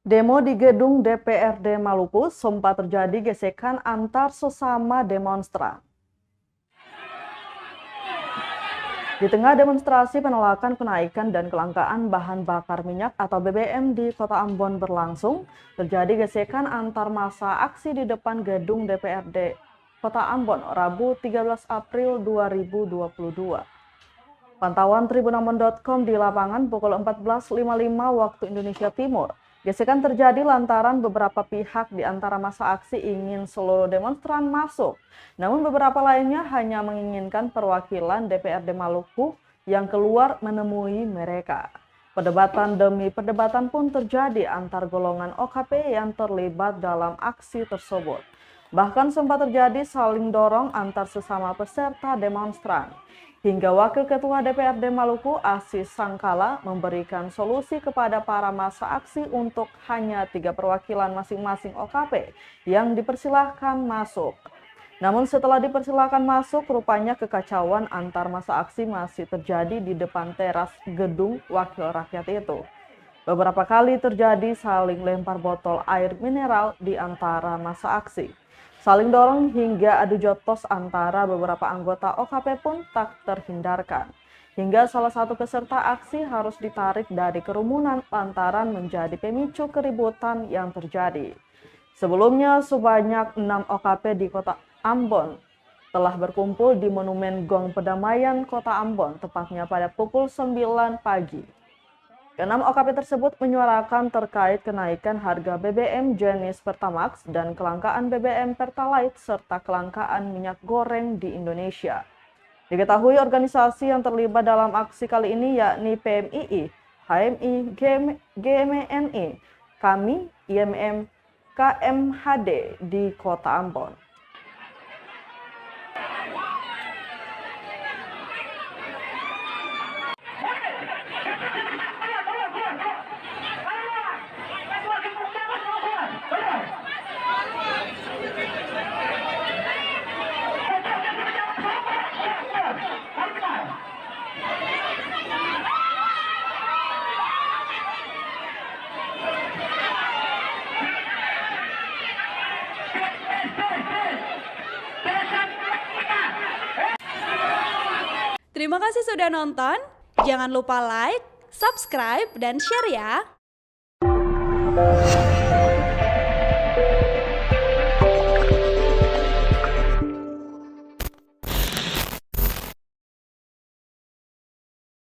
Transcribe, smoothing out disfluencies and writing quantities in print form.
Demo di gedung DPRD Maluku sempat terjadi gesekan antar sesama demonstran. Di tengah demonstrasi penolakan kenaikan dan kelangkaan bahan bakar minyak atau BBM di Kota Ambon berlangsung, terjadi gesekan antar massa aksi di depan gedung DPRD Kota Ambon Rabu 13 April 2022. Pantauan tribunambon.com di lapangan pukul 14.55 waktu Indonesia Timur. Gesekan terjadi lantaran beberapa pihak di antara massa aksi ingin seluruh demonstran masuk. Namun beberapa lainnya hanya menginginkan perwakilan DPRD Maluku yang keluar menemui mereka. Perdebatan demi perdebatan pun terjadi antar golongan OKP yang terlibat dalam aksi tersebut. Bahkan sempat terjadi saling dorong antar sesama peserta demonstran. Hingga Wakil Ketua DPRD Maluku Aziz Sangkala memberikan solusi kepada para massa aksi untuk hanya 3 perwakilan masing-masing OKP yang dipersilahkan masuk. Namun setelah dipersilahkan masuk, rupanya kekacauan antar massa aksi masih terjadi di depan teras gedung Wakil Rakyat itu. Beberapa kali terjadi saling lempar botol air mineral di antara massa aksi. Saling dorong hingga adu jotos antara beberapa anggota OKP pun tak terhindarkan. Hingga salah satu peserta aksi harus ditarik dari kerumunan lantaran menjadi pemicu keributan yang terjadi. Sebelumnya sebanyak 6 OKP di Kota Ambon telah berkumpul di Monumen Gong Perdamaian Kota Ambon tepatnya pada pukul 9 pagi. Keenam OKP tersebut menyuarakan terkait kenaikan harga BBM jenis Pertamax dan kelangkaan BBM Pertalite serta kelangkaan minyak goreng di Indonesia. Diketahui organisasi yang terlibat dalam aksi kali ini yakni PMII, HMI, GMNI, KAMI, IMM, KMHD di Kota Ambon. Terima kasih sudah nonton. Jangan lupa like, subscribe, dan share ya.